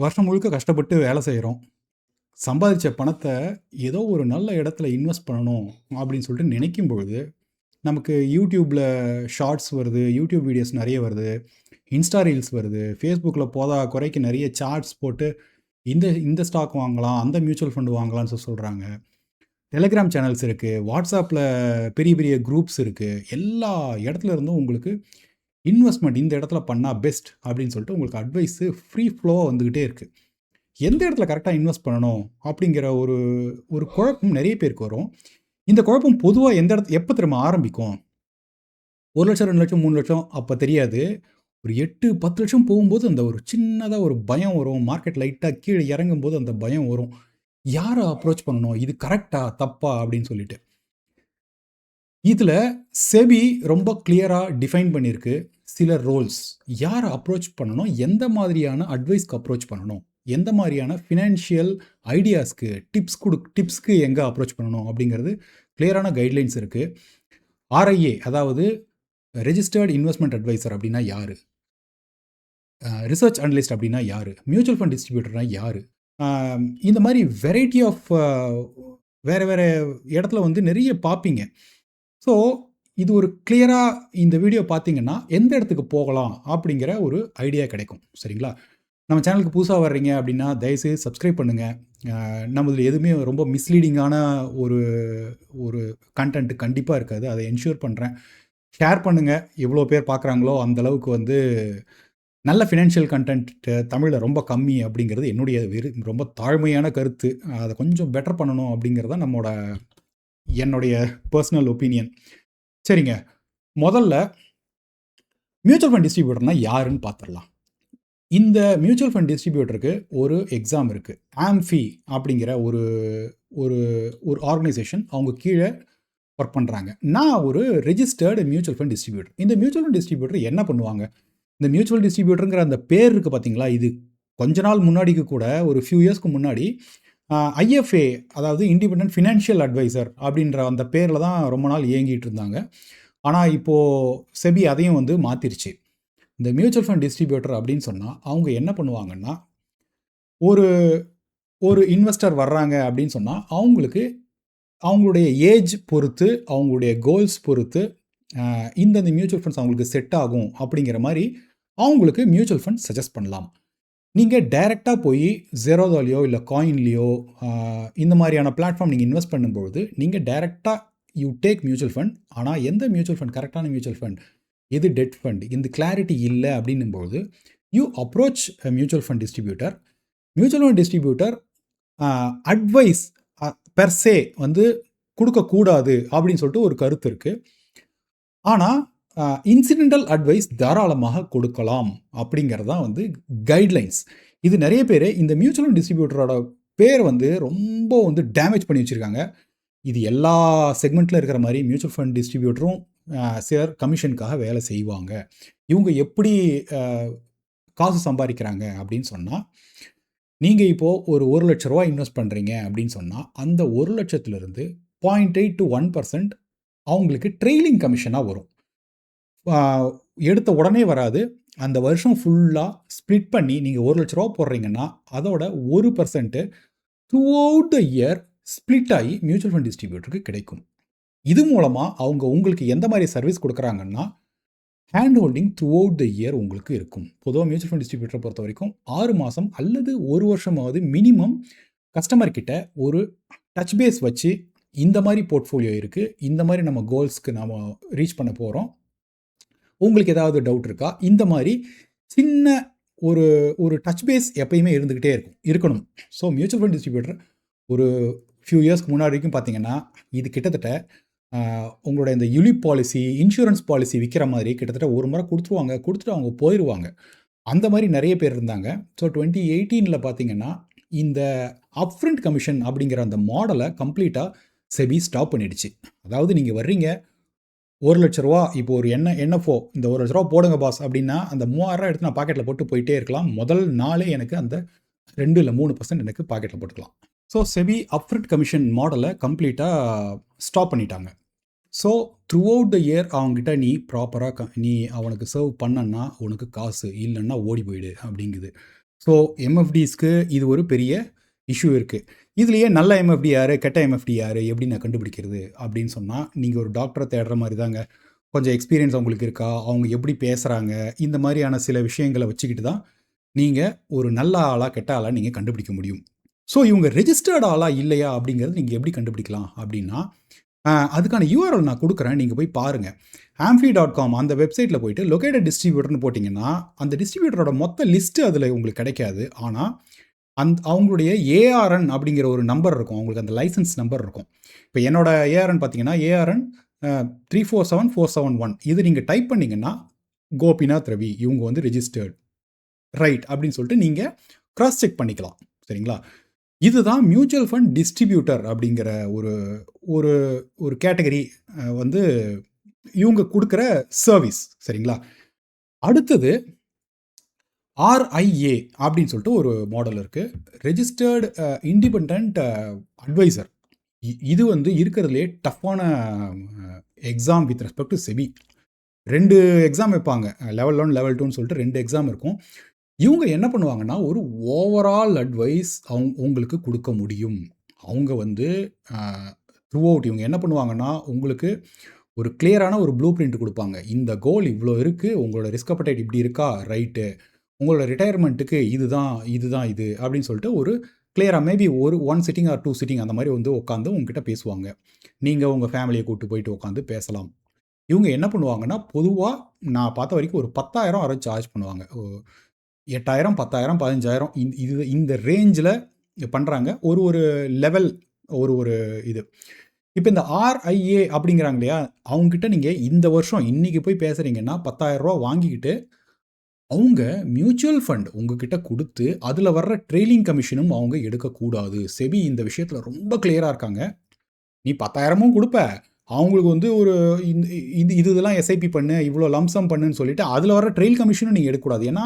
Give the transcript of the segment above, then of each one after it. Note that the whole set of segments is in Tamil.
வருஷம் முழுக்க கஷ்டப்பட்டு வேலை செய்கிறோம். சம்பாதிச்ச பணத்தை ஏதோ ஒரு நல்ல இடத்துல இன்வெஸ்ட் பண்ணணும் அப்படின்னு சொல்லிட்டு நினைக்கும் பொழுது, நமக்கு யூடியூப்பில் ஷார்ட்ஸ் வருது, யூடியூப் வீடியோஸ் நிறைய வருது, இன்ஸ்டா ரீல்ஸ் வருது, ஃபேஸ்புக்கில் போதா குறைக்கு நிறைய சார்ட்ஸ் போட்டு இந்த இந்த ஸ்டாக் வாங்கலாம், அந்த மியூச்சுவல் ஃபண்ட் வாங்கலாம்னு சொல்கிறாங்க. டெலிகிராம் சேனல்ஸ் இருக்குது, வாட்ஸ்அப்பில் பெரிய பெரிய குரூப்ஸ் இருக்குது. எல்லா இடத்துல இருந்தும் உங்களுக்கு இன்வெஸ்ட்மெண்ட் இந்த இடத்துல பண்ணால் பெஸ்ட் அப்படின்னு சொல்லிட்டு உங்களுக்கு அட்வைஸு ஃப்ரீ ஃப்ளோவாக வந்துக்கிட்டே இருக்குது. எந்த இடத்துல கரெக்டாக இன்வெஸ்ட் பண்ணணும் அப்படிங்கிற ஒரு ஒரு குழப்பம் நிறைய பேருக்கு வரும். இந்த குழப்பம் பொதுவாக எந்த இடத்து எப்போ திரும்ப ஆரம்பிக்கும்? 1,00,000 2,00,000 3,00,000 அப்போ தெரியாது. ஒரு 8 10 லட்சம் போகும்போது அந்த ஒரு சின்னதாக ஒரு பயம் வரும். மார்க்கெட் லைட்டாக கீழே இறங்கும்போது அந்த பயம் வரும். யாரை அப்ரோச் பண்ணணும்? இது கரெக்டா தப்பா அப்படின்னு சொல்லிட்டு. இதில் செபி ரொம்ப கிளியராக டிஃபைன் பண்ணியிருக்கு சில ரோல்ஸ். யாரை அப்ரோச் பண்ணணும், எந்த மாதிரியான அட்வைஸ்க்கு அப்ரோச் பண்ணணும், எந்த மாதிரியான ஃபினான்ஷியல் ஐடியாஸ்க்கு டிப்ஸ்க்கு எங்கே அப்ரோச் பண்ணணும் அப்படிங்கிறது கிளியரான கைட்லைன்ஸ் இருக்குது. ஆர்ஐஏ அதாவது ரெஜிஸ்டர்ட் இன்வெஸ்ட்மெண்ட் அட்வைசர் அப்படின்னா யார், ரிசர்ச் அனலிஸ்ட் அப்படின்னா யார், மியூச்சுவல் ஃபண்ட் டிஸ்ட்ரிபியூட்டர்னா யார், இந்த மாதிரி வெரைட்டி ஆஃப் வேறு வேறு இடத்துல வந்து நிறைய பார்ப்பீங்க. ஸோ இது ஒரு கிளியராக இந்த வீடியோ பார்த்தீங்கன்னா எந்த இடத்துக்கு போகலாம் அப்படிங்கிற ஒரு ஐடியா கிடைக்கும். சரிங்களா? நம்ம சேனலுக்கு புதுசாக வர்றீங்க அப்படின்னா தயவுசெய்து சப்ஸ்கிரைப் பண்ணுங்கள். நம்மதில் எதுவுமே ரொம்ப மிஸ்லீடிங்கான ஒரு ஒரு கண்டென்ட் கண்டிப்பாக இருக்காது, அதை என்ஷூர் பண்ணுறேன். ஷேர் பண்ணுங்கள், எவ்வளோ பேர் பார்க்குறாங்களோ அந்தளவுக்கு வந்து நல்ல ஃபினான்ஷியல் கண்டென்ட் தமிழில் ரொம்ப கம்மி அப்படிங்கிறது என்னுடைய ரொம்ப தாழ்மையான கருத்து. அதை கொஞ்சம் பெட்டர் பண்ணணும் அப்படிங்கிறது தான் என்னுடைய பர்சனல் ஒப்பீனியன். சரிங்க, முதல்ல மியூச்சுவல் ஃபண்ட் டிஸ்ட்ரிபியூட்டர்னா யாருன்னு பார்த்துடலாம். இந்த மியூச்சுவல் ஃபண்ட் டிஸ்ட்ரிபியூட்டருக்கு ஒரு எக்ஸாம் இருக்குது. ஆம்ஃபி அப்படிங்கிற ஒரு ஒரு ஒரு ஆர்கனைசேஷன் அவங்க கீழே ஒர்க் பண்ணுறாங்க. நான் ஒரு ரெஜிஸ்டர்டு மியூச்சுவல் ஃபண்ட் டிஸ்ட்ரிபியூட்டர். இந்த மியூச்சுவல் ஃபண்ட் டிஸ்ட்ரிபியூட்டர் என்ன பண்ணுவாங்க? இந்த மியூச்சுவல் டிஸ்ட்ரிபியூட்டருங்கிற அந்த பேர் இருக்குது பார்த்தீங்களா, இது கொஞ்ச நாள் முன்னாடிக்கு கூட ஒரு ஃபியூ இயர்ஸ்க்கு முன்னாடி ஐஎஃப்ஏ அதாவது இண்டிபெண்டன்ட் ஃபினான்ஷியல் அட்வைசர் அப்படின்ற அந்த பேரில் தான் ரொம்ப நாள் இயங்கிட்டு இருந்தாங்க. ஆனால் இப்போது செபி அதையும் வந்து மாற்றிருச்சு. இந்த மியூச்சுவல் ஃபண்ட் டிஸ்ட்ரிபியூட்டர் அப்படின்னு சொன்னால் அவங்க என்ன பண்ணுவாங்கன்னா, ஒரு ஒரு இன்வெஸ்டர் வர்றாங்க அப்படின்னு சொன்னால் அவங்களுக்கு அவங்களுடைய ஏஜ் பொறுத்து, அவங்களுடைய கோல்ஸ் பொறுத்து இந்தந்த மியூச்சுவல் ஃபண்ட்ஸ் அவங்களுக்கு செட் ஆகும் அப்படிங்கிற மாதிரி அவங்களுக்கு மியூச்சுவல் ஃபண்ட் சஜஸ்ட் பண்ணலாம். நீங்கள் டைரெக்டாக போய் ஜெரோதாலேயோ இல்லை காயின்லேயோ இந்த மாதிரியான பிளாட்ஃபார்ம் நீங்கள் இன்வெஸ்ட் பண்ணும்பொழுது நீங்கள் டைரெக்டாக யூ டேக் மியூச்சுவல் ஃபண்ட். ஆனால் எந்த மியூச்சுவல் ஃபண்ட் கரெக்டான மியூச்சுவல் ஃபண்ட், எது டெட் ஃபண்ட், இந்த கிளாரிட்டி இல்லை அப்படின்னும்போது you approach mutual fund distributor. Mutual fund distributor advice per se வந்து கொடுக்கக்கூடாது அப்படின்னு சொல்லிட்டு ஒரு கருத்து இருக்குது. ஆனால் இன்சிடென்டல் அட்வைஸ் தாராளமாக கொடுக்கலாம் அப்படிங்கிறது தான் வந்து கைட்லைன்ஸ். இது நிறைய பேர் இந்த மியூச்சுவல் ஃபண்ட் டிஸ்ட்ரிபியூட்டரோட பேர் வந்து ரொம்ப வந்து டேமேஜ் பண்ணி வச்சுருக்காங்க. இது எல்லா செக்மெண்ட்டில் இருக்கிற மாதிரி மியூச்சுவல் ஃபண்ட் டிஸ்ட்ரிபியூட்டரும் சிலர் கமிஷனுக்காக வேலை செய்வாங்க. இவங்க எப்படி காசு சம்பாதிக்கிறாங்க அப்படின்னு சொன்னால், நீங்கள் இப்போது ஒரு 1,00,000 ரூபா இன்வெஸ்ட் பண்ணுறீங்க அப்படின்னு சொன்னால் அந்த 1,00,000லேருந்து 0.8 to 1% அவங்களுக்கு ட்ரெயிலிங் கமிஷனாக வரும். எடுத்த உடனே வராது. அந்த வருஷம் ஃபுல்லாக ஸ்ப்ளிட் பண்ணி நீங்கள் 1,00,000 ரூபா போடுறீங்கன்னா அதோட 1% through out the year split ஆகி மியூச்சுவல் ஃபண்ட் டிஸ்ட்ரிபியூட்டருக்கு கிடைக்கும். இது மூலமாக அவங்க உங்களுக்கு எந்த மாதிரி சர்வீஸ் கொடுக்குறாங்கன்னா, hand holding through out the year உங்களுக்கு இருக்கும். பொதுவாக மியூச்சுவல் ஃபண்ட் டிஸ்ட்ரிபியூட்டரை பொறுத்த வரைக்கும் 6 மாதம் அல்லது 1 வருஷமாவது மினிமம் கஸ்டமர்கிட்ட ஒரு டச் பேஸ் வச்சு இந்த மாதிரி போர்ட்ஃபோலியோ இருக்குது, இந்த மாதிரி நம்ம கோல்ஸ்க்கு நாம் ரீச் பண்ண போகிறோம், உங்களுக்கு ஏதாவது டவுட் இருக்கா, இந்த மாதிரி சின்ன ஒரு ஒரு டச் பேஸ் எப்பயுமே இருந்துக்கிட்டே இருக்கணும். ஸோ மியூச்சுவல் ஃபண்ட் டிஸ்ட்ரிபியூட்டர் ஒரு ஃபியூ இயர்ஸ்க்கு முன்னாடி வரைக்கும் பார்த்தீங்கன்னா இது கிட்டத்தட்ட உங்களோட இந்த யுலிப் பாலிசி, இன்சூரன்ஸ் பாலிசி விற்கிற மாதிரி கிட்டத்தட்ட ஒரு முறை கொடுத்துட்டு அவங்க போயிடுவாங்க. அந்த மாதிரி நிறைய பேர் இருந்தாங்க. ஸோ 2018 பார்த்தீங்கன்னா இந்த அப்ஃப்ரண்ட் கமிஷன் அப்படிங்கிற அந்த மாடலை கம்ப்ளீட்டாக செபி ஸ்டாப் பண்ணிடுச்சு. அதாவது நீங்கள் வர்றீங்க 1,00,000 ரூபா, இப்போ ஒரு என்எஃப்ஓ இந்த 1,00,000 ரூபா போடுங்க பாஸ் அப்படின்னா அந்த 3,000 எடுத்து நான் பாக்கெட்டில் போட்டு போயிட்டே இருக்கலாம். முதல் நாளே எனக்கு அந்த 2 இல்லை 3% எனக்கு பாக்கெட்டில் போட்டுக்கலாம். ஸோ செபி அப்ஃப்ரண்ட் கமிஷன் மாடலை கம்ப்ளீட்டாக ஸ்டாப் பண்ணிட்டாங்க. So through out the year அவங்ககிட்ட நீ ப்ராப்பராக நீ அவனுக்கு சர்வ் பண்ணன்னா உனக்கு காசு, இல்லைன்னா ஓடி போயிடு அப்படிங்குது. ஸோ எம்எஃப்டிஸ்க்கு இது ஒரு பெரிய இஷ்யூ இருக்குது. இதுலேயே நல்ல எம்எஃப்டி யார், கெட்ட எம்எஃப்டி யார், எப்படி நான் கண்டுபிடிக்கிறது அப்படின்னு சொன்னால், நீங்கள் ஒரு டாக்டரை தேடுற மாதிரி தாங்க. கொஞ்சம் எக்ஸ்பீரியன்ஸ் அவங்களுக்கு இருக்கா, அவங்க எப்படி பேசுகிறாங்க, இந்த மாதிரியான சில விஷயங்களை வச்சுக்கிட்டு தான் நீங்கள் ஒரு நல்ல ஆளா கெட்ட ஆளா நீங்கள் கண்டுபிடிக்க முடியும். ஸோ இவங்க ரெஜிஸ்டர்டு ஆளா இல்லையா அப்படிங்கிறது நீங்கள் எப்படி கண்டுபிடிக்கலாம் அப்படின்னா, அதுக்கான URL நான் கொடுக்குறேன், நீங்கள் போய் பாருங்கள். amphi.com அந்த வெப்சைட்டில் போயிட்டு லொகேட்டட் டிஸ்ட்ரிபியூட்டர்னு போட்டிங்கன்னா அந்த டிஸ்ட்ரிபியூட்டரோட மொத்த லிஸ்ட்டு அதில் உங்களுக்கு கிடைக்காது. ஆனால் அவங்களுடைய ஏஆர்என் அப்படிங்கிற ஒரு நம்பர் இருக்கும், அவங்களுக்கு அந்த லைசன்ஸ் நம்பர் இருக்கும். இப்போ என்னோட ஏஆர்என் பார்த்தீங்கன்னா ஏஆர்என் 347471. இது நீங்கள் டைப் பண்ணிங்கன்னா கோபிநாத் ரவி இவங்க வந்து ரெஜிஸ்டர்ட் ரைட் அப்படின்னு சொல்லிட்டு நீங்கள் கிராஸ் செக் பண்ணிக்கலாம். சரிங்களா? இதுதான் மியூச்சுவல் ஃபண்ட் டிஸ்ட்ரிபியூட்டர் அப்படிங்கிற ஒரு ஒரு ஒரு கேட்டகரி வந்து இவங்க கொடுக்குற சர்வீஸ். சரிங்களா? அடுத்தது RIA அப்படின்னு சொல்லிட்டு ஒரு மாடல் இருக்குது, ரெஜிஸ்டர்டு இண்டிபெண்ட் அட்வைசர். இது வந்து இருக்கிறதுலே டஃப்பான exam with respect to SEBI. 2 exam வைப்பாங்க, லெவல் 1 லெவல் 2ன்னு சொல்லிட்டு 2 எக்ஸாம் இருக்கும். இவங்க என்ன பண்ணுவாங்கன்னா ஒரு ஓவரால் அட்வைஸ் உங்களுக்கு கொடுக்க முடியும். அவங்க வந்து த்ரூ அவுட் இவங்க என்ன பண்ணுவாங்கன்னா உங்களுக்கு ஒரு கிளியரான ஒரு ப்ளூ பிரிண்ட் கொடுப்பாங்க. இந்த கோல் இவ்வளோ இருக்குது, உங்களோட ரிஸ்க் அப்படைட் இப்படி இருக்கா, ரைட்டு, உங்களோட ரிட்டையர்மெண்ட்டுக்கு இதுதான் இது அப்படின்னு சொல்லிட்டு ஒரு கிளியராக மேபி ஒரு 1 சிட்டிங் ஆர் 2 சிட்டிங் அந்த மாதிரி வந்து உட்காந்து உங்ககிட்ட பேசுவாங்க. நீங்கள் உங்கள் ஃபேமிலியை கூப்பிட்டு போயிட்டு உட்காந்து பேசலாம். இவங்க என்ன பண்ணுவாங்கன்னா பொதுவாக நான் பார்த்த வரைக்கும் ஒரு 10,000 வரை சார்ஜ் பண்ணுவாங்க. 8,000 10,000 15,000 இந்த ரேஞ்சில் பண்ணுறாங்க. ஒரு லெவல் ஒரு இது. இப்போ இந்த RIA அப்படிங்கிறாங்க இல்லையா, அவங்ககிட்ட நீங்கள் இந்த வருஷம் இன்றைக்கி போய் பேசுகிறீங்கன்னா 10,000 ரூபா வாங்கிக்கிட்டு அவங்க மியூச்சுவல் ஃபண்ட் உங்ககிட்ட கொடுத்து அதில் வர்ற ட்ரெயிலிங் கமிஷனும் அவங்க எடுக்கக்கூடாது. செபி இந்த விஷயத்தில் ரொம்ப கிளியராக இருக்காங்க. நீ 10,000மும் கொடுப்ப, அவங்களுக்கு வந்து ஒரு இதெல்லாம் எஸ்ஐபி பண்ணு, இவ்வளோ லம்சம் பண்ணுன்னு சொல்லிட்டு அதில் வர ட்ரெயில் கமிஷனும் நீங்கள் எடுக்கக்கூடாது. ஏன்னா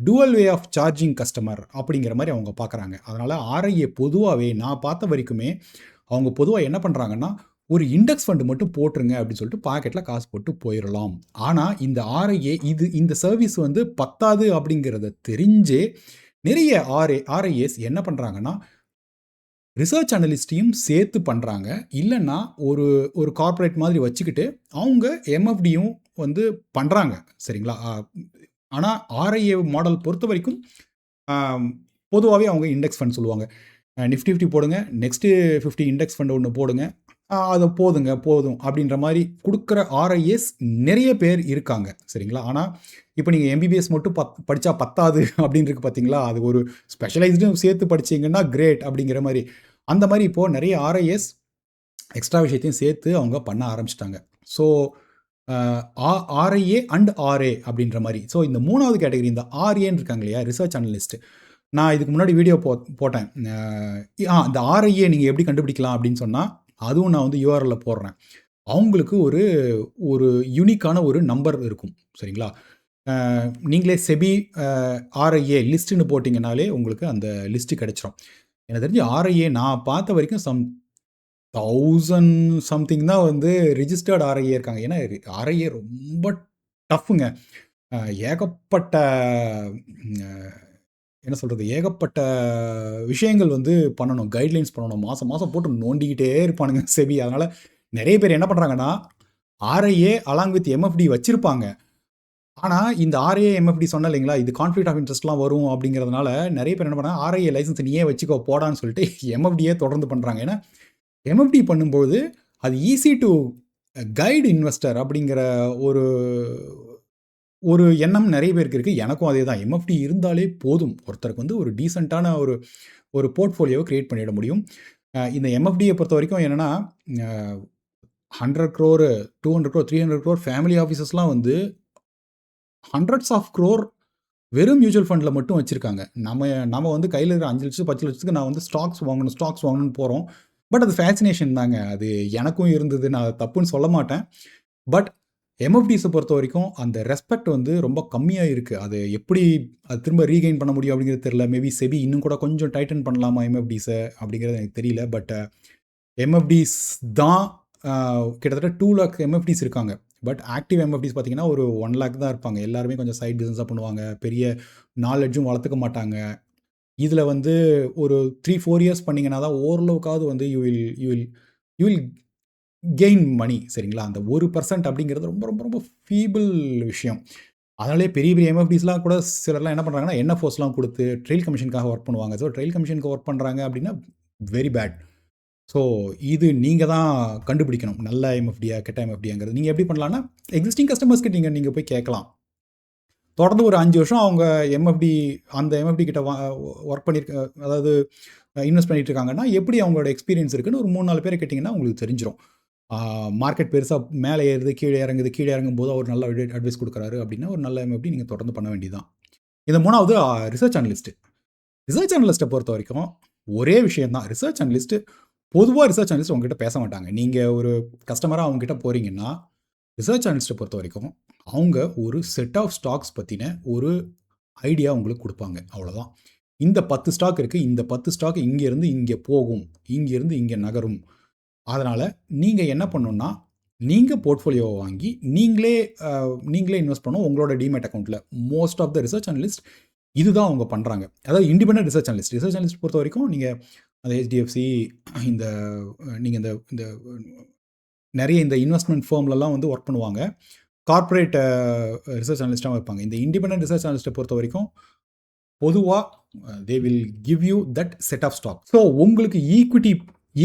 dual way of charging customer அப்படிங்கிற மாதிரி அவங்க பார்க்குறாங்க. அதனால் RIA பொதுவாகவே நான் பார்த்த வரைக்குமே அவங்க பொதுவாக என்ன பண்ணுறாங்கன்னா ஒரு இண்டெக்ஸ் ஃபண்டு மட்டும் போட்டுருங்க அப்படின்னு சொல்லிட்டு பாக்கெட்டில் காசு போட்டு போயிடலாம். ஆனால் இந்த RIA இந்த சர்வீஸ் வந்து பத்தாது அப்படிங்கிறத தெரிஞ்சே நிறைய RIAs என்ன பண்ணுறாங்கன்னா ரிசர்ச் அனலிஸ்ட்டையும் சேர்த்து பண்ணுறாங்க. இல்லைன்னா ஒரு கார்ப்பரேட் மாதிரி வச்சுக்கிட்டு அவங்க MFDயும் வந்து பண்ணுறாங்க. சரிங்களா? ஆனால் RIA மாடல் பொறுத்த வரைக்கும் பொதுவாகவே அவங்க இண்டெக்ஸ் ஃபண்ட் சொல்லுவாங்க. நிஃப்டி 50 போடுங்க, நெக்ஸ்ட்டு 50 இண்டெக்ஸ் ஃபண்ட் ஒன்று போடுங்க, அதை போதும் அப்படின்ற மாதிரி கொடுக்குற RIAs நிறைய பேர் இருக்காங்க. சரிங்களா? ஆனால் இப்போ நீங்கள் MBBS மட்டும் படித்தா பத்தாது அப்படின்னு இருக்கு பார்த்தீங்களா, அது ஒரு ஸ்பெஷலைஸ்டும் சேர்த்து படிச்சிங்கன்னா கிரேட் அப்படிங்கிற மாதிரி. அந்த மாதிரி இப்போது நிறைய RIAs எக்ஸ்ட்ரா விஷயத்தையும் சேர்த்து அவங்க பண்ண ஆரம்பிச்சிட்டாங்க. ஸோ RIA அண்ட் RA அப்படின்ற மாதிரி. ஸோ இந்த 3வது கேட்டகரி இந்த RAன்னு இருக்காங்க இல்லையா, ரிசர்ச் அனலிஸ்ட். நான் இதுக்கு முன்னாடி வீடியோ போட்டேன். இந்த RIA நீங்கள் எப்படி கண்டுபிடிக்கலாம் அப்படின்னு சொன்னால் அதுவும் நான் வந்து URL போடுறேன். அவங்களுக்கு ஒரு யூனிக்கான ஒரு நம்பர் இருக்கும். சரிங்களா? நீங்களே செபி RIA லிஸ்ட்டுன்னு போட்டிங்கனாலே உங்களுக்கு அந்த லிஸ்ட்டு கிடச்சிரும். எனக்கு தெரிஞ்சு RIA நான் பார்த்த வரைக்கும் 1000 சம்திங் தான் வந்து ரிஜிஸ்டர்டு RIA இருக்காங்க. ஏன்னா RIA ரொம்ப டஃப்புங்க. ஏகப்பட்ட என்ன சொல்கிறது, ஏகப்பட்ட விஷயங்கள் வந்து பண்ணணும், கைட்லைன்ஸ் பண்ணணும், மாதம் போட்டு நோண்டிக்கிட்டே இருப்பானுங்க செபி. அதனால் நிறைய பேர் என்ன பண்ணுறாங்கன்னா RIA அலாங் வித் MFD வச்சுருப்பாங்க. ஆனால் இந்த RIA MFD சொன்ன இல்லைங்களா, இது கான்ஃப்ளிக்ட் ஆஃப் இன்ட்ரெஸ்ட்லாம் வரும் அப்படிங்கிறதுனால நிறைய பேர் என்ன பண்ணாங்க, RIA லைசன்ஸ் நீயே வச்சுக்கோ போடான்னு சொல்லிட்டு MFDயே தொடர்ந்து பண்ணுறாங்க. ஏன்னா MFD பண்ணும்போது அது ஈஸி டு கைடு இன்வெஸ்டர் அப்படிங்கிற ஒரு எண்ணம் நிறைய பேருக்கு இருக்குது. எனக்கும் அதே தான். MFD இருந்தாலே போதும், ஒருத்தருக்கு வந்து ஒரு டீசெண்டான ஒரு போர்ட்ஃபோலியோவை க்ரியேட் பண்ணிட முடியும். இந்த MFDயை பொறுத்த வரைக்கும் என்னென்னா 100 crore 200 crore 300 crore ஃபேமிலி ஆஃபீஸஸ்லாம் வந்து ஹண்ட்ரட்ஸ் ஆஃப் க்ரோர் வெறும் மியூச்சுவல் ஃபண்டில் மட்டும் வச்சுருக்காங்க. நம்ம வந்து கையில் இருக்கிற 5 லட்சம் 10 லட்சத்துக்கு நான் வந்து ஸ்டாக்ஸ் வாங்கணும்னு போகிறோம். பட் அது ஃபேசினேஷன் தாங்க. அது எனக்கும் இருந்தது, நான் அதை தப்புன்னு சொல்ல மாட்டேன். பட் MFDஸை பொறுத்த வரைக்கும் அந்த ரெஸ்பெக்ட் வந்து ரொம்ப கம்மியாக இருக்குது. அது எப்படி அது திரும்ப ரீகெயின் பண்ண முடியும் அப்படிங்கிறது தெரியல. மேபி செபி இன்னும் கூட கொஞ்சம் டைட்டன் பண்ணலாமா MFDஸை அப்படிங்கிறது எனக்கு தெரியல. பட் MFDஸ் தான் கிட்டத்தட்ட 2 lakh MFDஸ் இருக்காங்க. பட் ஆக்டிவ் எம்எஃப்டிஸ் பார்த்தீங்கன்னா ஒரு 1 lakh தான் இருப்பாங்க. எல்லாருமே கொஞ்சம் சைட் பிஸ்னஸாக பண்ணுவாங்க. பெரிய நாலெட்ஜும் வளர்த்துக்க மாட்டாங்க. இதில் வந்து ஒரு 3-4 இயர்ஸ் பண்ணிங்கன்னா தான் ஓரளவுக்காவது வந்து யூ வில் கெயின் மணி. சரிங்களா? அந்த 1% அப்படிங்கிறது ரொம்ப ரொம்ப ரொம்ப ஃபீபிள் விஷயம். அதனாலே பெரிய பெரிய எம்எஃப்டிஸ்லாம் கூட சிலர்லாம் என்ன பண்ணுறாங்கன்னா என்எஃப்ஓஸ்லாம் கொடுத்து ட்ரெயில் கமிஷனுக்காக ஒர்க் பண்ணுவாங்க. ஸோ ட்ரெயில் கமிஷனுக்கு ஒர்க் பண்ணுறாங்க அப்படின்னா வெரி பேட். ஸோ இது நீங்கள் தான் கண்டுபிடிக்கணும். நல்ல எம்எஃப்டியா கெட்ட எம்எஃப்டியாங்கிறது. நீங்கள் எப்படி பண்ணலான்னா எக்ஸிஸ்டிங் கஸ்டமர்ஸ்க்கு நீங்கள் போய் கேட்கலாம். தொடர்ந்து ஒரு 5 வருஷம் அவங்க அந்த எம்எஃப்டி கிட்ட ஒர்க் பண்ணியிருக்க, அதாவது இன்வெஸ்ட் பண்ணிட்டு இருக்காங்கன்னா எப்படி அவங்களோட எக்ஸ்பீரியன்ஸ் இருக்குன்னு ஒரு 3-4 பேரை கேட்டிங்கன்னா உங்களுக்கு தெரிஞ்சிடும். மார்க்கெட் பெருசாக மேலே ஏறுது, கீழே இறங்குது, கீழே இறங்கும்போது அவர் நல்ல அட்வைஸ் கொடுக்குறாரு அப்படின்னா ஒரு நல்ல எம்எஃப்டி நீங்கள் தொடர்ந்து பண்ண வேண்டியதுதான். இது 3வது ரிசர்ச் அனலிஸ்ட்டு. ரிசர்ச் அனலிஸ்ட்டை பொறுத்த வரைக்கும் ஒரே விஷயம் தான். ரிசர்ச் அனலிஸ்ட்டு பொதுவாக ரிசர்ச் அனலிஸ்ட் உங்ககிட்ட பேச மாட்டாங்க. நீங்கள் ஒரு கஸ்டமராக அவங்ககிட்ட போகிறீங்கன்னா ரிசர்ச் அனலிஸ்ட்டை பொறுத்த வரைக்கும் அவங்க ஒரு செட் ஆஃப் ஸ்டாக்ஸ் பற்றின ஒரு ஐடியா உங்களுக்கு கொடுப்பாங்க. அவ்வளோதான். இந்த 10 ஸ்டாக் இருக்குது, இந்த 10 ஸ்டாக் இங்கேருந்து இங்கே போகும், இங்கேருந்து இங்கே நகரும். அதனால் நீங்கள் என்ன பண்ணணுன்னா நீங்கள் போர்ட்ஃபோலியோவை வாங்கி நீங்களே இன்வெஸ்ட் பண்ணணும் உங்களோட டிமேட் அக்கௌண்ட்டில். Most of the research analyst இதுதான் அவங்க பண்ணுறாங்க. அதாவது இண்டிபெண்டன்ட் ரிசர்ச் அனலிஸ்ட் பொறுத்த வரைக்கும் நீங்கள் அந்த ஹெச்டிஎஃப்சி இந்த நீங்கள் இந்த நிறைய இந்த இன்வெஸ்ட்மெண்ட் ஃபேர்ம்லலாம் வந்து ஒர்க் பண்ணுவாங்க. கார்ப்பரேட் ரிசர்ச் அனலிஸ்ட்டாகவும் இருப்பாங்க. இந்த இண்டிபெண்டன்ட் ரிசர்ச் அனலிஸ்ட்டை பொறுத்த வரைக்கும் பொதுவாக they will give you that set of stock. So உங்களுக்கு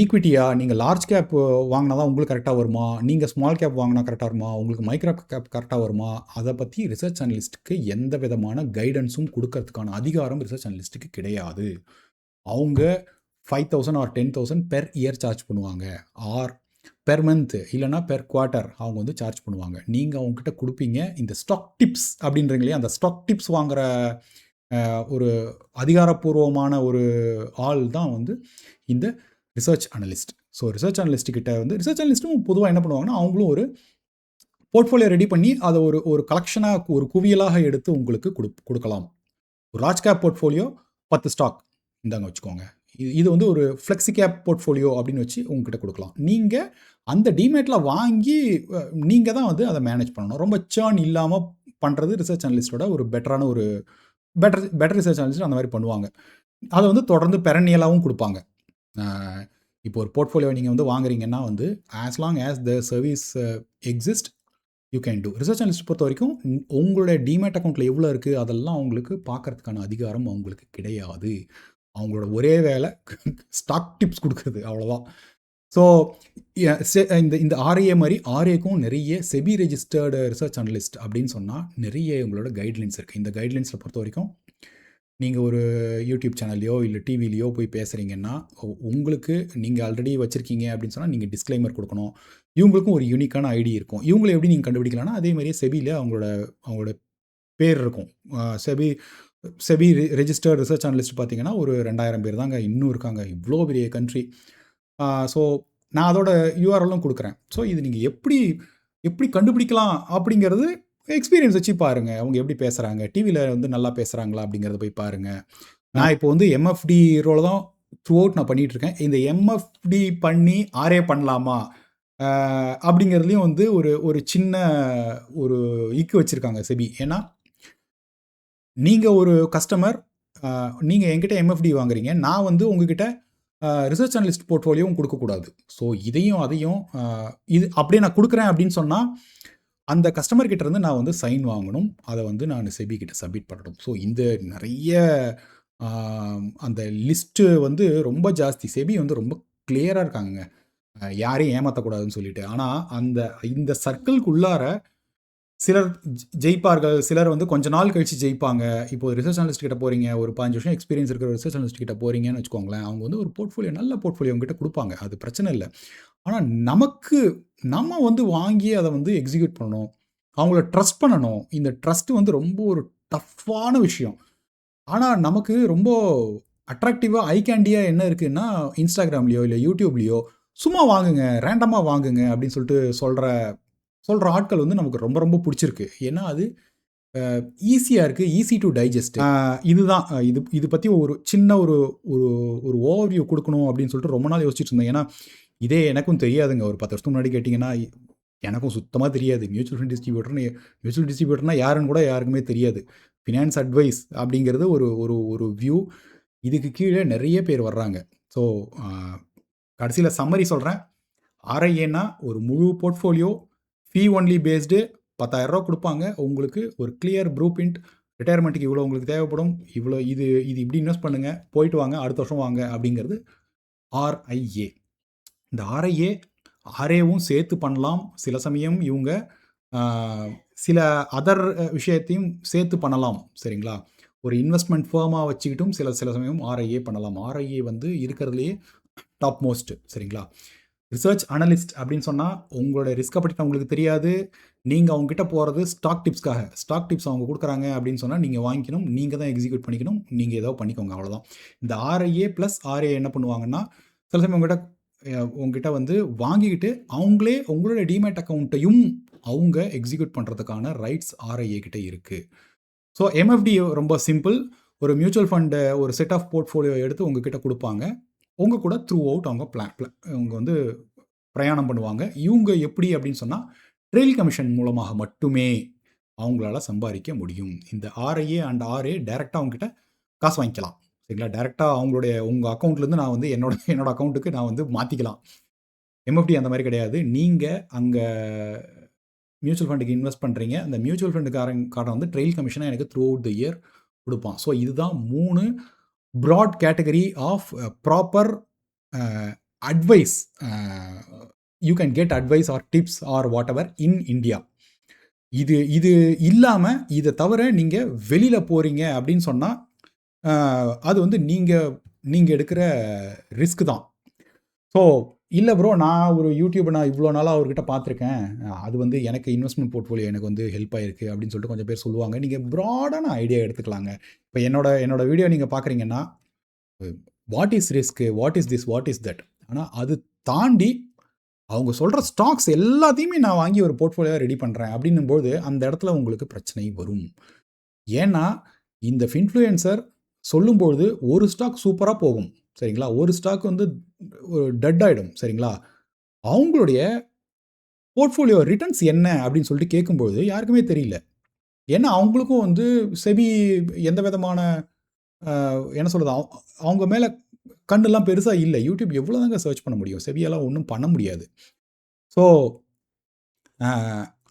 ஈக்விட்டியா நீங்கள் லார்ஜ் கேப் வாங்கினா தான் உங்களுக்கு கரெக்டாக வருமா, நீங்கள் ஸ்மால் கேப் வாங்கினா கரெக்டாக வருமா, உங்களுக்கு மைக்ரோ கேப் கரெக்டாக வருமா, அதை பற்றி ரிசர்ச் அனலிஸ்ட்டுக்கு எந்த விதமான கைடன்ஸும் கொடுக்கறதுக்கான அதிகாரம் ரிசர்ச் அனலிஸ்ட்டுக்கு கிடையாது. அவங்க 5,000 ஆர் 10,000 பெர் இயர் சார்ஜ் பண்ணுவாங்க, ஆர் பெர் மந்த் இல்லைனா பெர் குவார்ட்டர் அவங்க வந்து சார்ஜ் பண்ணுவாங்க. நீங்கள் அவங்ககிட்ட கொடுப்பீங்க இந்த ஸ்டாக் டிப்ஸ் அப்படின்றீங்களே, அந்த ஸ்டாக் டிப்ஸ் வாங்குகிற ஒரு அதிகாரப்பூர்வமான ஒரு ஆள் தான் வந்து இந்த ரிசர்ச் அனலிஸ்ட். ஸோ ரிசர்ச் அனலிஸ்ட்டுக்கிட்ட வந்து ரிசர்ச் அனலிஸ்ட்டும் பொதுவாக என்ன பண்ணுவாங்கன்னா அவங்களும் ஒரு போர்ட்ஃபோலியோ ரெடி பண்ணி அதை ஒரு கலெக்ஷனாக ஒரு குவியலாக எடுத்து உங்களுக்கு கொடுக்கலாம். ஒரு லார்ஜ் கேப் போர்ட்ஃபோலியோ 10 ஸ்டாக் இந்தாங்க வச்சுக்கோங்க, இது வந்து ஒரு ஃப்ளெக்ஸி கேப் போர்ட்ஃபோலியோ அப்படின்னு வச்சு உங்ககிட்ட கொடுக்கலாம். நீங்கள் அந்த டிமேட்டில் வாங்கி நீங்கள் தான் வந்து அதை மேனேஜ் பண்ணணும். ரொம்ப சேர்ன் இல்லாமல் பண்ணுறது ரிசர்ச் அனலிஸ்ட்டோட ஒரு பெட்டரான ஒரு பெட்டர் ரிசர்ச் அனலிஸ்ட் அந்த மாதிரி பண்ணுவாங்க. அதை வந்து தொடர்ந்து பெரனியலாகவும் கொடுப்பாங்க. இப்போ ஒரு போர்ட்ஃபோலியோ நீங்கள் வந்து வாங்குறீங்கன்னா வந்து as long as the service exist you can do. Research analyst பொறுத்த வரைக்கும் உங்களுடைய டிமேட் அக்கௌண்ட்டில் எவ்வளோ இருக்குது அதெல்லாம் அவங்களுக்கு பார்க்கறதுக்கான அதிகாரம் அவங்களுக்கு கிடையாது. அவங்களோட ஒரே வேலை ஸ்டாக் டிப்ஸ் கொடுக்குறது, அவ்வளோதான். ஸோ இந்த ஆர்ஏ மாதிரி ஆர்ஏக்கும் நிறைய செபி ரெஜிஸ்டர்டு ரிசர்ச் அனலிஸ்ட் அப்படின்னு சொன்னால் நிறைய உங்களோட கைட்லைன்ஸ் இருக்குது. இந்த கைட்லைன்ஸில் பொறுத்த வரைக்கும் நீங்கள் ஒரு யூடியூப் சேனல்லையோ இல்லை டிவிலையோ போய் பேசுகிறீங்கன்னா உங்களுக்கு நீங்கள் ஆல்ரெடி வச்சுருக்கீங்க அப்படின்னு சொன்னால் நீங்கள் டிஸ்க்ளைமர் கொடுக்கணும். இவங்களுக்கும் ஒரு யூனிக்கான ஐடி இருக்கும். இவங்களை எப்படி நீங்கள் கண்டுபிடிக்கலாம்னா அதே மாதிரியே செபியில் அவங்களோட பேர் இருக்கும். செபி ரெஜிஸ்டர்ட் ரிசர்ச் அனலிஸ்ட் பார்த்தீங்கன்னா ஒரு 2000 பேர் தாங்க இன்னும் இருக்காங்க, இவ்வளோ பெரிய கண்ட்ரி. ஸோ நான் அதோட யூஆர்எல்லும் கொடுக்குறேன். ஸோ இது நீங்கள் எப்படி கண்டுபிடிக்கலாம் அப்படிங்கிறது எக்ஸ்பீரியன்ஸ் வச்சு பாருங்கள். அவங்க எப்படி பேசுகிறாங்க, டிவியில் வந்து நல்லா பேசுகிறாங்களா அப்படிங்கிறத போய் பாருங்கள். நான் இப்போ வந்து எம்எஃப்டி ரோல தான் த்ரூ அவுட் நான் பண்ணிகிட்ருக்கேன். இந்த எம்எஃப்டி பண்ணி ஆர்ஏ பண்ணலாமா அப்படிங்கிறதுலையும் வந்து ஒரு சின்ன ஒரு இக்கு வச்சுருக்காங்க செபி. ஏன்னா நீங்கள் ஒரு கஸ்டமர், நீங்கள் என்கிட்ட எம்எஃப்டி வாங்குறீங்க, நான் வந்து உங்ககிட்ட ரிசர்ச் அனலிஸ்ட் போர்ட்ஃபோலியோவும் கொடுக்கக்கூடாது. ஸோ அதையும் இது அப்படியே நான் கொடுக்குறேன் அப்படின்னு சொன்னால் அந்த கஸ்டமர் கிட்ட இருந்து நான் வந்து சைன் வாங்கணும். அதை வந்து நான் செபி கிட்ட சப்மிட் பண்ணணும். ஸோ இந்த நிறைய அந்த லிஸ்ட்டு வந்து ரொம்ப ஜாஸ்தி. செபி வந்து ரொம்ப கிளியராக இருக்காங்க, யாரையும் ஏமாற்றக்கூடாதுன்னு சொல்லிட்டு. ஆனால் இந்த சர்க்கிள்குள்ளார சிலர் ஜெயிப்பார்கள், சிலர் வந்து கொஞ்ச நாள் கழித்து ஜெயிப்பாங்க. இப்போ ரிசர்ச் அனலிஸ்ட் கிட்ட போகிறீங்க, ஒரு 5 வருஷம் எக்ஸ்பீரியன்ஸ் இருக்கிற ரிசர்ச் அனலிஸ்ட் கிட்ட போகிறீங்கன்னு வச்சுக்கோங்களேன், அவங்க வந்து ஒரு நல்ல போர்ட்ஃபோலியோ உங்ககிட்ட கொடுப்பாங்க, அது பிரச்சனை இல்லை. ஆனால் நம்ம வந்து வாங்கி அதை வந்து எக்ஸிக்யூட் பண்ணணும், அவங்கள ட்ரஸ்ட் பண்ணணும். இந்த ட்ரஸ்ட்டு வந்து ரொம்ப ஒரு டஃப்பான விஷயம். ஆனால் நமக்கு ரொம்ப அட்ராக்டிவாக ஐ கேண்டியாக என்ன இருக்குன்னா இன்ஸ்டாகிராம்லேயோ இல்லை யூடியூப்லேயோ சும்மா வாங்குங்க, ரேண்டமாக வாங்குங்க அப்படின்னு சொல்லிட்டு சொல்கிற ஆட்கள் வந்து நமக்கு ரொம்ப ரொம்ப பிடிச்சிருக்கு. ஏன்னா அது ஈஸியாக இருக்குது, ஈஸி டு டைஜஸ்ட். இதுதான் இது பற்றி ஒரு சின்ன ஒரு ஓவர்வியூ கொடுக்கணும் அப்படின்னு சொல்லிட்டு ரொம்ப நாள் யோசிச்சுட்டு இருந்தேன். ஏன்னா இதே எனக்கும் தெரியாதுங்க. ஒரு 10 வருஷத்துக்கு முன்னாடி கேட்டிங்கன்னா எனக்கும் சுத்தமா தெரியாது. மியூச்சுவல் டிஸ்ட்ரிபியூட்டர்னா யாருன்னு கூட யாருக்குமே தெரியாது. ஃபினான்ஸ் அட்வைஸ் அப்படிங்கிறது ஒரு ஒரு ஒரு வியூ. இதுக்கு கீழே நெறைய பேர் வர்றாங்க. ஸோ, அ கடைசியில சம்மரி சொல்றேன். ஆர்ஐஏன்னா ஒரு முழு போர்ட்ஃபோலியோ ஃபீ ஒன்லி பேஸ்டு ரூ. 10,000 குடுப்பாங்க. உங்களுக்கு ஒரு கிளியர் ப்ளூ பிரிண்ட் ரிட்டயர்மெண்ட்டுக்கு இவ்வளோ உங்களுக்கு தேவைப்படும். இவ்வளோ இது இது இப்படி இன்வெஸ்ட் பண்ணுங்க. போயிட்டு வாங்க. அடுத்த வருஷம் வாங்க அப்படிங்கிறது ஆர்ஐஏ. இந்த ஆர்ஏவும் சேர்த்து பண்ணலாம். சில சமயம் இவங்க ஆ, சில அதர் விஷயத்தையும் சேர்த்து பண்ணலாம். சரிங்களா? ஒரு இன்வெஸ்ட்மெண்ட் ஃபர்மா வச்சுக்கிட்டும் சில சில சமயம் ஆர்ஐஏ பண்ணலாம். ஆர்ஐஏ வந்து இருக்கிறதுலயே டாப் மோஸ்ட். சரிங்களா? ரிசர்ச் அனலிஸ்ட் அப்படின்னு சொன்னா, உங்களோட ரிஸ்க்க பத்தி உங்களுக்கு தெரியாது. நீங்க அவங்க கிட்ட போறது ஸ்டாக் டிப்ஸ்க்காக. ஸ்டாக் டிப்ஸ் அவங்க குடுக்குறாங்க அப்படின்னு சொன்னா, நீங்க வாங்கிக்கணும். நீங்க தான் எக்ஸிக்யூட் பண்ணிக்கணும். நீங்க ஏதோ பண்ணிக்கோங்க அவ்வளோதான். இந்த ஆர்ஐஏ பிளஸ் ஆர்ஏ என்ன பண்ணுவாங்கன்னா, சில சமயம் உங்ககிட்ட வந்து வாங்கிக்கிட்டு, அவங்களே உங்களோட டீமேட் அக்கவுண்ட்டையும் அவங்க எக்ஸிக்யூட் பண்றதுக்கான ரைட்ஸ் ஆர்ஐஏ கிட்ட இருக்கு. ஸோ எம்எஃப்டி ரொம்ப சிம்பிள். ஒரு மியூச்சுவல் ஃபண்ட் ஒரு செட் ஆஃப் போர்ட்ஃபோலியோ எடுத்து உங்ககிட்ட குடுப்பாங்க. உங்க கூட த்ரூ அவுட் அவங்க அவங்க வந்து பிரயாணம் பண்ணுவாங்க. இவங்க எப்படி அப்படின்னு சொன்னா, ட்ரெயில் கமிஷன் மூலமாக மட்டுமே அவங்களால சம்பாரிக்க முடியும். இந்த ஆர்ஐஏ அண்ட் ஆர்ஏ டைரக்ட்டா அவங்ககிட்ட காசு வாங்கிக்கலாம். சரிங்களா? டைரக்ட்டா உங்க அக்கவுண்ட்லேருந்து நான் வந்து என்னோட என்னோட அக்கவுண்ட்டுக்கு நான் வந்து மாத்திக்கலாம். எம்எஃப்டி அந்த மாரி கிடையாது. நீங்க அங்க மியூச்சுவல் ஃபண்டுக்கு இன்வெஸ்ட் பண்றீங்க. அந்த மியூச்சுவல் ஃபண்டுக்காரன் வந்து ட்ரெயில் கமிஷனா எனக்கு த்ரூ அவுட் த இயர் குடுப்பான். ஸோ இதுதான் 3 broad category of proper advice. You can get advice or tips or whatever in India. இது இது இல்லாம, இத தவிர நீங்க வெளியில போறீங்க அப்படின்னு சொன்னா, அது வந்து நீங்க நீங்க எடுக்கிற ரிஸ்க் தான். ஸோ, இல்ல ப்ரோ நான் ஒரு யூடியூப நான் இவ்வளோ நாளா அவர்கிட்ட பார்த்துருக்கேன். அது வந்து எனக்கு இன்வெஸ்ட்மென்ட் போர்ட்ஃபோலியோ எனக்கு வந்து ஹெல்ப் ஆயிருக்கு அப்படின்னு சொல்லிட்டு கொஞ்சம் பேர் சொல்லுவாங்க. நீங்க பிராடான ஐடியா எடுத்துக்கலாங்க. இப்ப என்னோட வீடியோ நீங்க பார்க்குறீங்கன்னா, what is risk? What is this? What is that? ஆனா அது தாண்டி அவங்க சொல்ற ஸ்டாக்ஸ் எல்லாத்தையுமே நான் வாங்கி ஒரு போர்ட்ஃபோலியோவா ரெடி பண்றேன் அப்படின்னும்போது, அந்த இடத்துல உங்களுக்கு பிரச்சனை வரும். ஏன்னா, இந்த ஃபின்ஃப்ளூயன்சர் சொல்லும்பொழுது ஒரு ஸ்டாக் சூப்பரா போகும். சரிங்களா? ஒரு ஸ்டாக் வந்து டெட் ஆயிடும். சரிங்களா? அவங்களுடைய போர்ட்ஃபோலியோ ரிட்டர்ன்ஸ் என்ன அப்படின்னு சொல்லிட்டு கேட்கும்போது யாருக்குமே தெரியல. ஏன்னா, அவங்களுக்கும் வந்து செபி எந்த விதமான என்ன சொல்றது? அவங்க மேல கண்ணெல்லாம் பெருசா இல்ல. யூடியூப் எவ்வளோதாங்க சர்ச் பண்ண முடியும்? செபியால ஒண்ணும் பண்ண முடியாது. ஸோ, அ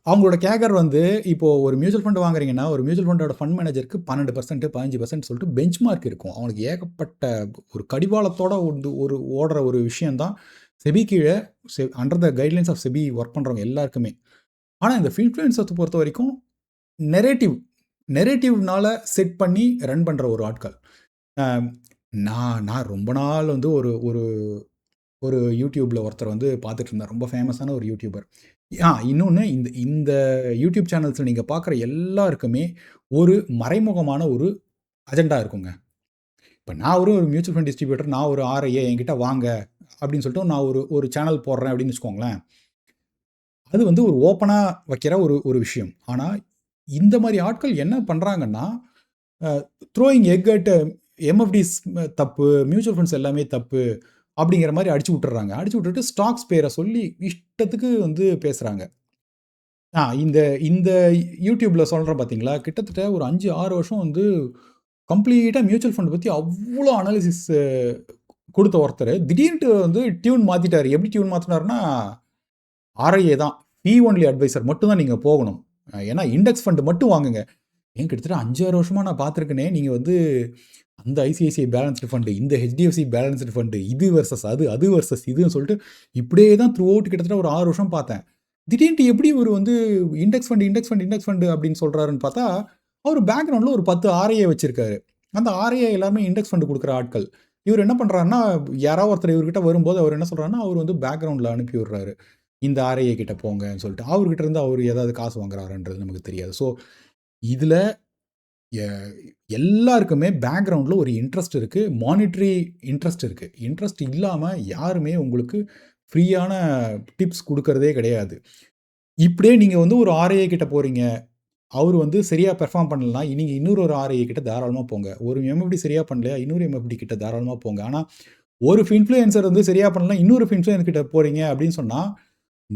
அவங்களோட கேகர் வந்து இப்போ ஒரு மியூச்சுவல் ஃபண்ட் வாங்குறீங்கன்னா, ஒரு மியூச்சுவல் ஃபண்டோட ஃபண்ட் மேனேஜருக்கு 12%, 15% சொல்லிட்டு பெஞ்ச்மார்க் இருக்கும். அவனுக்கு ஏகப்பட்ட ஒரு கடிவாளத்தோட வந்து ஓடுற ஒரு விஷயம் தான் செபி கீழ under the guidelines of SEBI work பண்றவங்க எல்லாருக்குமே. ஆனா இந்த இன்ஃப்ளூயன்சர்ஸ பொறுத்தவரைக்கும் நெரேட்டிவ் நெரேட்டிவ்னால செட் பண்ணி ரன் பண்ற ஒரு ஆட்கள். அ நான் நான் ரொம்ப நாள் வந்து ஒரு ஒரு ஒரு யூடியூப்ல ஒருத்தர் வந்து பார்த்துட்டு இருந்தேன். ரொம்ப ஃபேமஸான ஒரு யூடியூபர். இன்னொன்னு இந்த இந்த யூடியூப் சேனல்ஸ்ல நீங்க பார்க்குற எல்லாருக்குமே ஒரு மறைமுகமான ஒரு அஜெண்டா இருக்குங்க. இப்ப நான் ஒரு மியூச்சுவல் ஃபண்ட் டிஸ்ட்ரிபியூட்டர், நான் ஒரு ஆர்ஐஏ என்கிட்ட வாங்க அப்படின்னு சொல்லிட்டு நான் ஒரு ஒரு சேனல் போடுறேன் அப்படின்னு வச்சுக்கோங்களேன். அது வந்து ஒரு ஓப்பனா வைக்கிற ஒரு ஒரு விஷயம். ஆனா, இந்த மாரி ஆட்கள் என்ன பண்றாங்கன்னா, அ த்ரோயிங் எக் அட் எம்எஃப்டிஸ் தப்பு, மியூச்சுவல் ஃபண்ட்ஸ் எல்லாமே தப்பு அப்படிங்கிற மாரி அடிச்சு விட்டுர்றாங்க. அடிச்சு விட்டுட்டு ஸ்டாக்ஸ் பேர சொல்லி இஷ்டத்துக்கு வந்து பேசுறாங்க. இந்த இந்த யூடியூப்ல சொல்றேன் பார்த்தீங்களா, கிட்டத்தட்ட ஒரு 5, 6 வருஷம் வந்து கம்ப்ளீட்டா மியூச்சுவல் ஃபண்ட் பத்தி அவ்ளோ அனாலிசிஸ் குடுத்த ஒருத்தரு, திடீர்ன்ட்டு வந்து டியூன் மாத்திட்டாரு. எப்படி டியூன் மாத்துனாருன்னா, ஆர்ஐஏ தான். ஃபீ ஒன்லி அட்வைசர் மட்டும் தான் நீங்க போகணும். ஏன்னா இண்டெக்ஸ் ஃபண்ட் மட்டும் வாங்குங்க. கிட்டத்தட்ட 5, 6 வருஷமா நான் பார்த்துருக்கனே. நீங்க வந்து அந்த ஐசிஐசிஐ பேலன்ஸ்டு ஃபண்ட், இந்த ஹெச்டிஎஃப்சி பேலன்ஸ்டு ஃபண்ட், இது வெர்சஸ் அது, அது வெர்சஸ் இதுன்னு சொல்லிட்டு இப்படியே தான் த்ரூ அவுட் கிட்டத்தட்ட ஒரு 6 வருஷம் பார்த்தேன். திடீர்ன்ட்டு எப்படி இவரு வந்து இண்டெக்ஸ் ஃபண்ட் அப்படின்னு சொல்றாருன்னு பார்த்தா, அவரு பேக்கிரவுண்ட்ல ஒரு 10 ஆர்ஐஏ வச்சிருக்காரு. அந்த ஆர்ஐஏ எல்லாருமே இண்டெக்ஸ் ஃபண்ட் குடுக்குற ஆட்கள். இவரு என்ன பண்றாருன்னா, யாராவது ஒருத்தர் இவர்கிட்ட வரும்போது அவர் என்ன சொல்றாருன்னா, அவரு வந்து பேக்கிரவுண்ட்ல அனுப்பி விடுறாரு. இந்த ஆர்ஐஏ கிட்ட போங்கன்னு சொல்லிட்டு. அவர்கிட்ட இருந்து அவரு ஏதாவது காசு வாங்குறாரான்றது நமக்கு தெரியாது. ஸோ, இதுல எ எல்லாருக்குமே பேக்கிரவுண்ட்ல ஒரு இன்ட்ரெஸ்ட் இருக்கு. மானிட்டரி இன்ட்ரெஸ்ட் இருக்கு. இன்ட்ரெஸ்ட் இல்லாம யாருமே உங்களுக்கு ஃப்ரீயான டிப்ஸ் குடுக்கறதே கிடையாது. இப்படியே நீங்க வந்து ஒரு ஆர்ஐஏ கிட்ட போறீங்க. அவரு வந்து சரியா பெர்ஃபார்ம் பண்ணலன்னா, நீங்க இன்னொரு ஒரு ஆர்ஐஏ கிட்ட தாராளமா போங்க. ஒரு எம்எஃப்டி சரியா பண்ணலையா, இன்னொரு எம்எஃப்டி கிட்ட தாராளமா போங்க. ஆனா, ஒரு இன்ஃப்ளூயன்சர் வந்து சரியா பண்ணலன்னா, இன்னொரு இன்ஃப்ளூயன்சர் கிட்ட போறீங்க அப்படின்னு சொன்னா,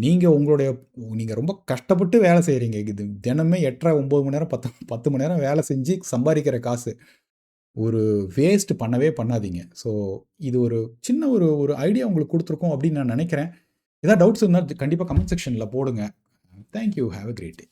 நீங்க ரொம்ப கஷ்டப்பட்டு வேலை செய்றீங்க. இது தினமே 8:30, 9 மணி நேரம், 10 மணி நேரம் வேலை செஞ்சு சம்பாரிக்கிற காசு. ஒரு வேஸ்ட் பண்ணவே பண்ணாதீங்க. ஸோ இது ஒரு சின்ன ஒரு ஒரு ஐடியா உங்களுக்கு குடுத்துருக்கோம் அப்படின்னு நான் நெனைக்கிறேன். ஏதாவது டவுட்ஸ் இருந்தா கண்டிப்பா கமெண்ட் செக்ஷன்ல போடுங்க. Thank you. Have a great day.